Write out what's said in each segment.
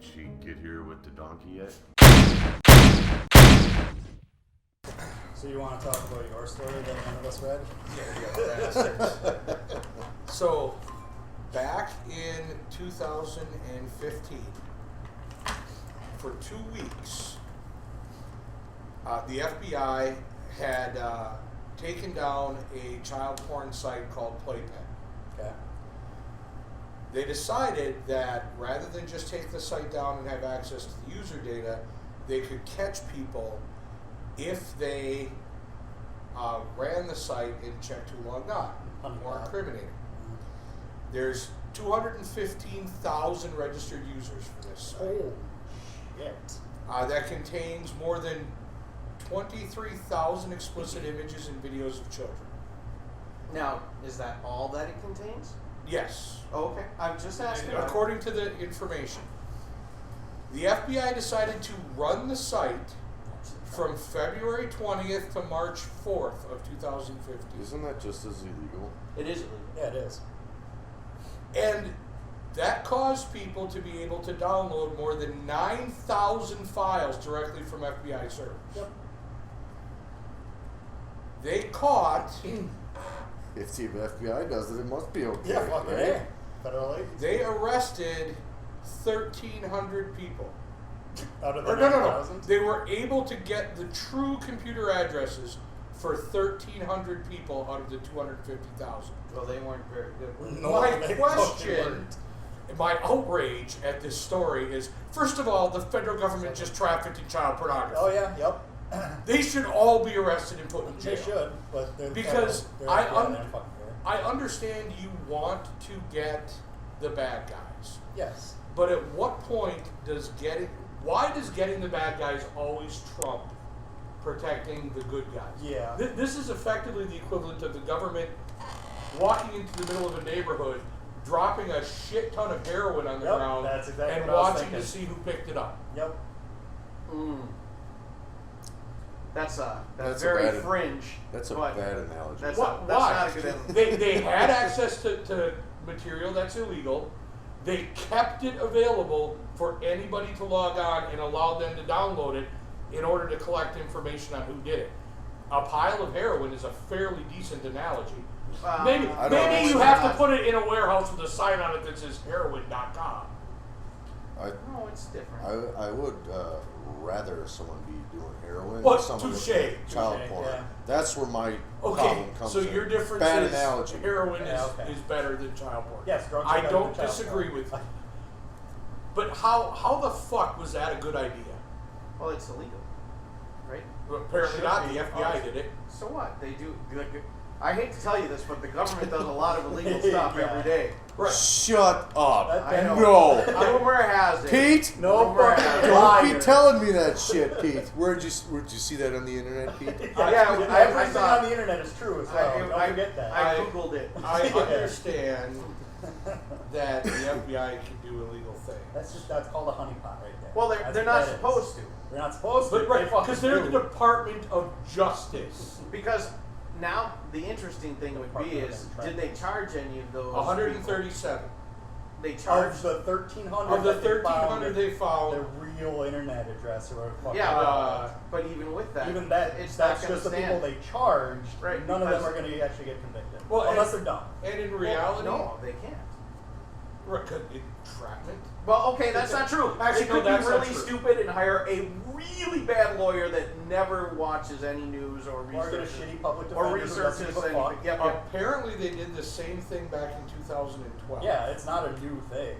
Did she get here with the donkey yet? So you want to talk about your story that none of us read? Yeah, So, back in 2015, for 2 weeks, the FBI had taken down a child porn site called Playpen. Okay. They decided that rather than just take the site down and have access to the user data, they could catch people if they ran the site and checked who logged on. More incriminating. There's 215,000 registered users for this site. Oh, shit. That contains more than 23,000 explicit images and videos of children. Now, is that all that it contains? Yes. Oh, okay. I'm just asking. According to the information, the FBI decided to run the site from February 20th to March 4th of 2015. Isn't that just as illegal? It is illegal. Yeah, it is. And that caused people to be able to download more than 9,000 files directly from FBI servers. Yep. They caught, If the FBI does it, it must be okay. Yeah, fuck right? it. Federal agency. they arrested 1,300 people. Out of the Or no. 9,000? They were able to get the true computer addresses for 1,300 people out of the 250,000. Well, they weren't very good. No, My they question, fucking weren't. my outrage at this story is, first of all, the federal government just trafficked in child pornography. Oh, yeah, yep. They should all be arrested and put in jail. They should, but they're Because they're I yeah, they don't fucking care. I understand you want to get the bad guys, Yes. but at what point why does getting the bad guys always trump protecting the good guys? Yeah. This is effectively the equivalent of the government walking into the middle of a neighborhood, dropping a shit ton of heroin on the Yep, ground, that's exactly and what I was watching to thinking. see who picked it up. Yep. That's That's a very bad- fringe. That's a but bad analogy. That's, What- that's why? not a good analogy. They had access to material that's illegal. They kept it available for anybody to log on and allow them to download it in order to collect information on who did it. A pile of heroin is a fairly decent analogy. Maybe I don't maybe you know. have to put it in a warehouse with a sign on it that says heroin.com. No, it's different. I would rather someone be doing heroin What? than someone Touche. with child Touche, porn. yeah. That's where my Okay, problem comes so in. your difference Bad is analogy. heroin Yeah, okay. is better than child porn. Yes, drugs are I better don't than child disagree porn. with you. But how the fuck was that a good idea? Well, it's illegal, right? Well, apparently should not. be. The FBI did it. So what? They do. I hate to tell you this, but the government does a lot of illegal stuff Yeah. every day. Right. Shut up. I know. No. Rumor has it. Pete? No Rumor fucking has it. Don't liar. be telling me that shit, Pete. Where'd you see that on the internet, Pete? Everything thought- on the internet is true as well. Don't forget that. I googled it. I understand that the FBI can do illegal things. That's called a honeypot right there. Well, That's they're what not that is. supposed to, They're not supposed to. But right, They fucking because they're do. the Department of Justice. because now the interesting thing would be is, did they charge any of those? 137 people? They Of charged. the 1,300 of the that they found, 1,300 they their found. real internet address or whatever the fuck. Yeah, Uh, but even with that, even that, it's that's not just the gonna people stand. they charged. Right, None of them because- are going to actually get convicted. Well, unless and- they're dumb. And in Well, reality, no, they can't. right, 'cause entrapment. Well, okay, that's not true. Actually, They no, could that's be not really true. stupid and hire a really bad lawyer that never watches any news or Or get a researches. shitty public Or defender who doesn't researches give a anything. fuck. Yep. Apparently, they did the same thing back in 2012. Yeah, it's not a new thing.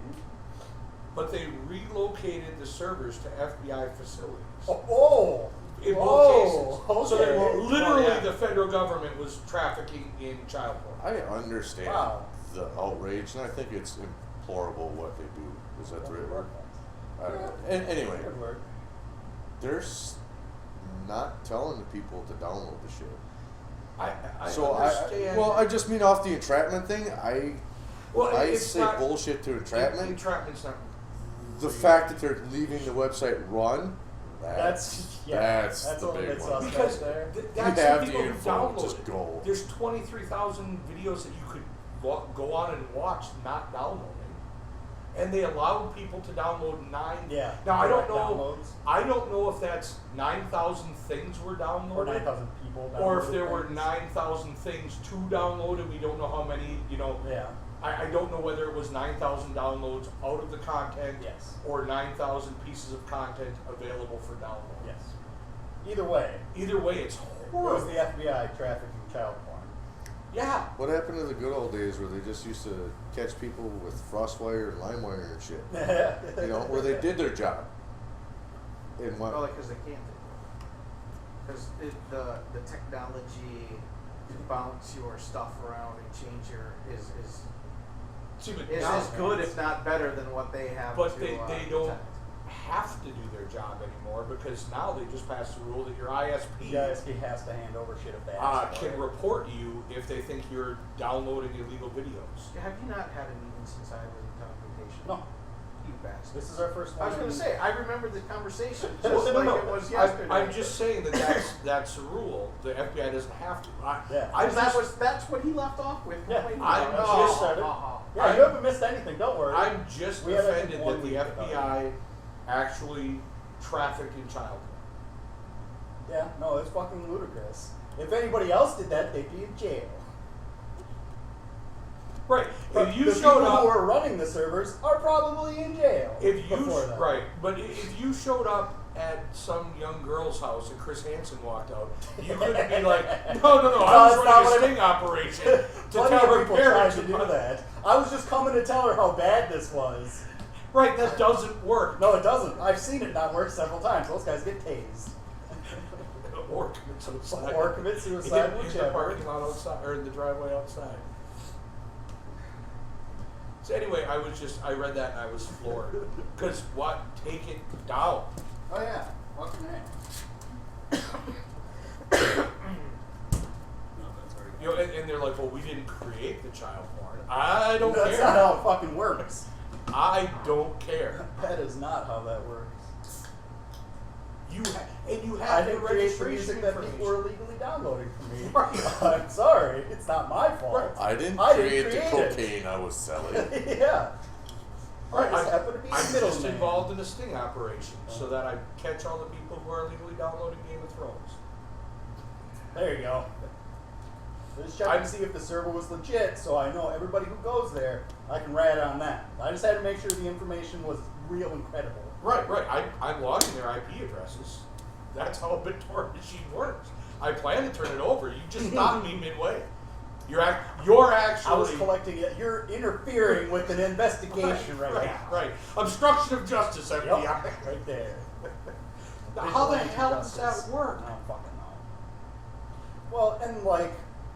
But they relocated the servers to FBI facilities. Oh! In both Whoa, cases. So they okay. literally, Well, yeah. the federal government was trafficking in child porn. I understand Wow. the outrage, and I think it's implorable what they do. Is that the right word? I don't know. Anyway, Good work. they're not telling the people to download the shit. I So understand. I just mean off the entrapment thing. I it's say not, bullshit to entrapment. Entrapment's not. The fact that they're leaving the website run, That's that's a the little big bit one. suspect Because there. that's You have the the people who info, download just it. go. There's 23,000 videos that you could go on and watch, not downloading. and they allowed people to download 9. Yeah. Now I don't direct know. downloads. I don't know if that's 9,000 things were downloaded, Or 9,000 people downloaded. or if there were things. 9,000 things to download, and we don't know how many. You know, Yeah. I don't know whether it was 9,000 downloads out of the content, Yes. or 9,000 pieces of content available for download. Yes. Either way, Either way, it's it was horrible. the FBI trafficking child porn. Yeah. What happened to the good old days where they just used to catch people with frostwire and lime wire and shit? You know, where they did their job. And what? Well, because they can't. Because the technology to bounce your stuff around and change your is See, but is now- as good, if not better, than what they have. But to, they don't protect. have to do their job anymore, because now they just passed a rule that your ISP The ISP has to hand over shit if they ask for can it. report you if they think you're downloading illegal videos. Have you not had a meeting since I was in telecommunications? No. You bastard. This is our first I one. was going to say, I remember the conversation Well, just no, like no, it was I- yesterday. I'm just saying that's a rule. The FBI doesn't have to. Yeah. That's what he left off with. Yeah. complaining I'm about. just- started. Oh. Yeah, you haven't missed anything. Don't worry. I'm just We had, I think, offended one that the week about FBI actually trafficked in child porn. Yeah, no, it's fucking ludicrous. If anybody else did that, they'd be in jail. Right. But If you the showed people up, who are running the servers are probably in jail. if you before that. right, but if you showed up at some young girl's house and Chris Hansen walked out, you couldn't be like, no, I No, was it's not running a what I- sting operation to Plenty tell of her people tried parents to do about-" that. I was just coming to tell her how bad this was. Right, that doesn't work. No, it doesn't. I've seen it not work several times. Those guys get tased. Or commit suicide. Or commit suicide, in the whichever. parking lot outside, or in the driveway outside. So anyway, I read that and I was floored. Because what? Take it down. Oh yeah, fucking A. You know, and they're like, well, we didn't create the child porn. I don't That's care. not how it fucking works. I don't care. That is not how that works. You I have the didn't create the registration music that people information. were illegally downloading from me. Right. I'm sorry, it's not my fault. Right. I didn't I didn't create the create it. cocaine I was selling. Yeah. Right, I just happen to be I'm a just middleman. involved in a sting operation so that I catch all the people who are illegally downloading Game of Thrones. There you go. Just checking to see if the server was legit, so I know everybody who goes there, I can rat on that. I just had to make sure the information was real and credible. Right. I'm logging their IP addresses. That's how a BitTorrent machine works. I plan to turn it over. You just stopped me midway. You're actually. I was collecting it. You're interfering with an investigation right now. Right. Obstruction of justice, FBI. Yep, right there. Now, how the Vigilante hell does justice. that work? I don't fucking know. Well, and like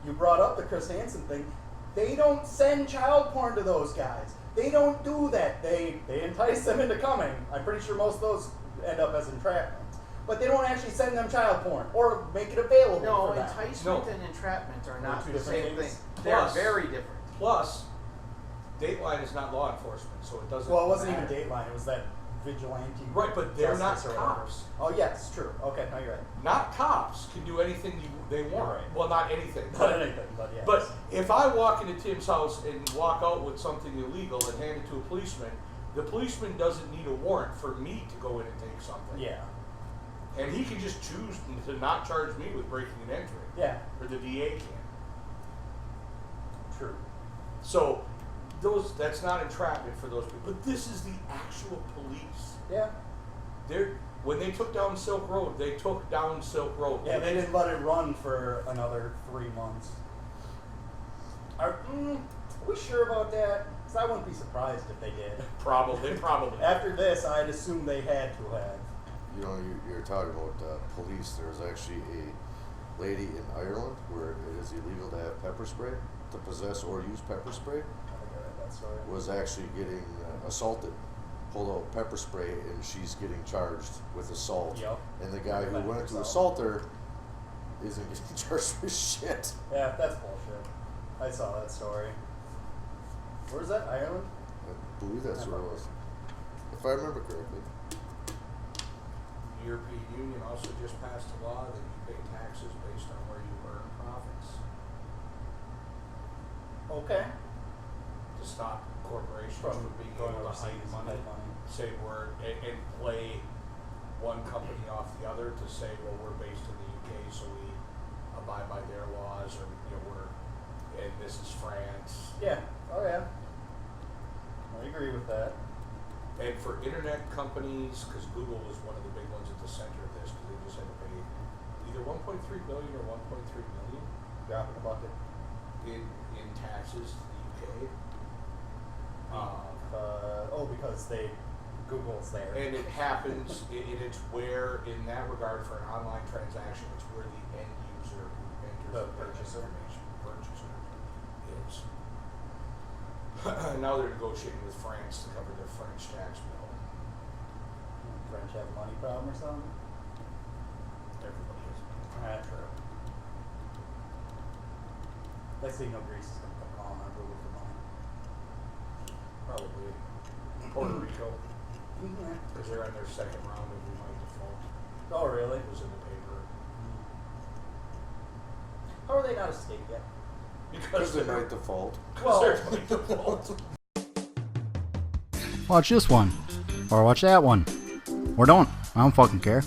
you brought up the Chris Hansen thing, they don't send child porn to those guys. They don't do that. They entice them into coming. I'm pretty sure most of those end up as entrapment. But they don't actually send them child porn or make it available No, for them. enticement No. and entrapment are not two the different same things? thing. They're Plus- very different. Plus, Dateline is not law enforcement, so it doesn't. Well, it wasn't matter. even Dateline. It was that vigilante. Right, but they're not justice or whatever. cops. Oh, yes, true. Okay, now you're right. Not cops can do anything they want. right. Well, not anything. Not anything, but yes. But if I walk into Tim's house and walk out with something illegal and hand it to a policeman, the policeman doesn't need a warrant for me to go in and take something. yeah, And he can just choose to not charge me with breaking and entering. yeah, Or the DA can. true. So that's not entrapment for those people. But this is the actual police. Yeah, When they took down Silk Road, they took down Silk Road. yeah. They didn't let it run for another 3 months. Are we sure about that? Because I wouldn't be surprised if they did. Probably. After this, I'd assume they had to have. You know, you're talking about police. There's actually a lady in Ireland where it is illegal to have pepper spray, to possess or use pepper spray, I think I read that story. was actually getting assaulted, pulled out pepper spray, and she's getting charged with assault. Yep. And the guy who Defending went to herself. assault her isn't getting charged with shit. Yeah, that's bullshit. I saw that story. Where's that? Ireland? I believe that's what it was, if I remember correctly. The European Union also just passed a law that you pay taxes based on where you earn profits. Okay. Just stop corporations From from being going able to overseas hide and money. hide money. Say and play one company off the other to say, well, we're based in the UK, so we abide by their laws, or and this is France. Yeah. Oh yeah. I agree with that. And for internet companies, because Google was one of the big ones at the center of this, because they just had to pay either 1.3 billion or 1.3 million Drop in the bucket. in taxes to the UK. Because Google's there. And it happens, it's where, in that regard, for an online transaction, it's where the end user who enters The the purchaser. information, purchaser, is. Now they're negotiating with France to cover their French tax bill. French have a money problem or something? Everybody has. True. Next thing you know, Greece is going to come calling on Google for money. Probably Puerto Rico, Yeah. because they're in their second round of we might default. Oh, really? It was in the paper. How are they not a state yet? Because they might default. Well- They're might default. Watch this one. Or watch that one. Or don't. I don't fucking care.